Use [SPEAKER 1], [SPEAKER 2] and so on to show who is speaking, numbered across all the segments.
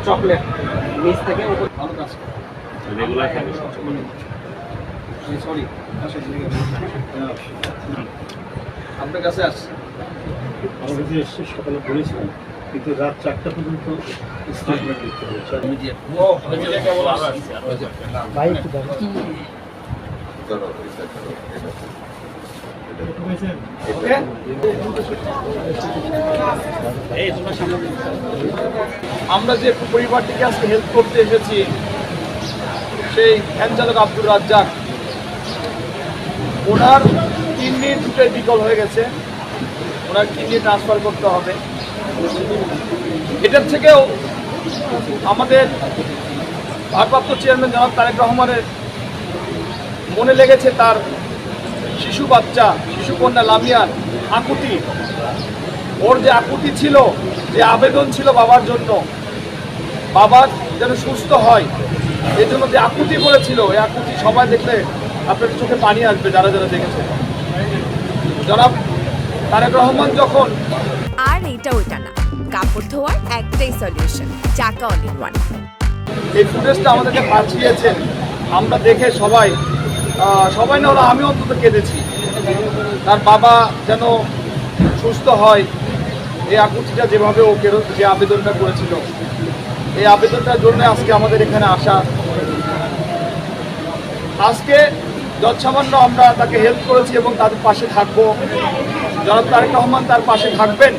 [SPEAKER 1] Chocolate নিচ থেকে sorry আপনার কাছে আসছে
[SPEAKER 2] আমার কাছে এসে সকালে বলেছিলাম, কিন্তু রাত 4টা পর্যন্ত স্টেটমেন্ট লিখতে হয়েছে।
[SPEAKER 1] আমরা যে পরিবারটিকে আজকে হেল্প করতে এসেছি, সেই ভ্যান চালক আব্দুর রাজ্জাক, ওনার কিডনি দুটোই বিকল হয়ে গেছে, ওনার কিডনি ট্রান্সফার করতে হবে। এটার থেকেও আমাদের ভারপ্রাপ্ত চেয়ারম্যান জনাব তারেক রহমানের মনে লেগেছে তার শিশু বাচ্চা, শিশু কন্যা লামিয়ার আকুতি, ওর যে আকুতি ছিল, যে আবেদন ছিল বাবার জন্য, বাবার যেন সুস্থ হয়, এই জন্য যে আকুতি করেছিল, এই আকুতি সবাই দেখলে আপনার চোখে পানি আসবে যারা যারা দেখেছে। জনাব তারেক রহমান যখন,
[SPEAKER 3] আর এটা ওইটা না, কাপড় ধোয়ার একটাই সলিউশন, চাকা অল ইন ওয়ান।
[SPEAKER 1] এই ফুটেজটা আমাদেরকে পাঠিয়েছেন, আমরা দেখে সবাই না হলো আমি অন্তত কেঁদেছি। তার বাবা যেন সুস্থ হয়, এই আকুতিটা যেভাবে ও যে আবেদনটা করেছিল, এই আবেদনটার জন্য আজকে আমাদের এখানে আসা। আজকে যৎসামান্য আমরা তাকে হেল্প করেছি এবং তাদের পাশে থাকবো। জনাব তারেক রহমান তার পাশে থাকবেন,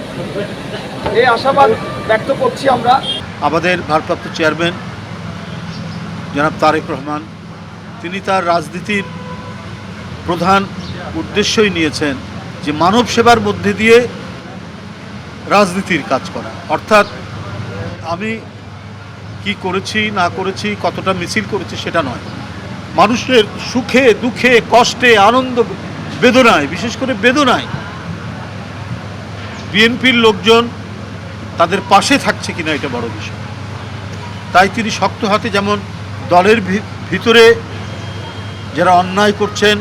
[SPEAKER 1] এই আশাবাদ ব্যক্ত করছি আমরা।
[SPEAKER 4] আমাদের ভারপ্রাপ্ত চেয়ারম্যান জনাব তারেক রহমান, তিনি তার রাজনীতির প্রধান উদ্দেশ্যই নিয়েছেন যে মানব সেবার মধ্যে দিয়ে রাজনীতির কাজ করা। অর্থাৎ আমি কি করেছি না করেছি, কতটা মিছিল করেছি সেটা নয়, মানুষের সুখে দুঃখে কষ্টে আনন্দ বেদনায়, বিশেষ করে বেদনায় বিএনপির লোকজন তাদের পাশে থাকছে কিনা এটা বড় বিষয়। তাই তিনি শক্ত হাতে যেমন দলের ভিতরে যারা অন্যায় করছেন,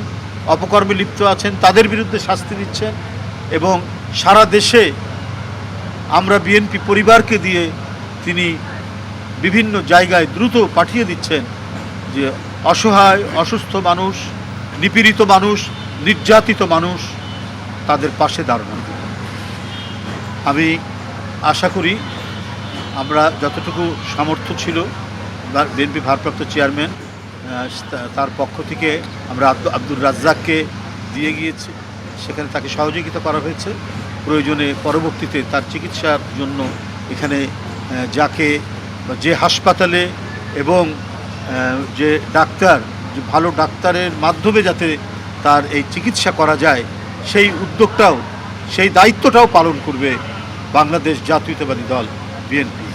[SPEAKER 4] অপকর্মে লিপ্ত আছেন, তাদের বিরুদ্ধে শাস্তি দিচ্ছেন, এবং সারা দেশে আমরা বিএনপি পরিবারকে দিয়ে তিনি বিভিন্ন জায়গায় দ্রুত পাঠিয়ে দিচ্ছেন যে অসহায় অসুস্থ মানুষ, নিপীড়িত মানুষ, নির্যাতিত মানুষ, তাদের পাশে দাঁড়ানো। আমি আশা করি আমরা যতটুকু সামর্থ্য ছিল, বিএনপি ভারপ্রাপ্ত চেয়ারম্যান তার পক্ষ থেকে আমরা আব্দুর রাজ্জাককে দিয়ে গিয়েছি, সেখানে তাকে সহযোগিতা করা হয়েছে। প্রয়োজনে পরবর্তীতে তার চিকিৎসার জন্য এখানে যাকে যে হাসপাতালে এবং যে ডাক্তার, যে ভালো ডাক্তারের মাধ্যমে যাতে তার এই চিকিৎসা করা যায়, সেই উদ্যোগটাও, সেই দায়িত্বটাও পালন করবে বাংলাদেশ জাতীয়তাবাদী দল বিএনপি।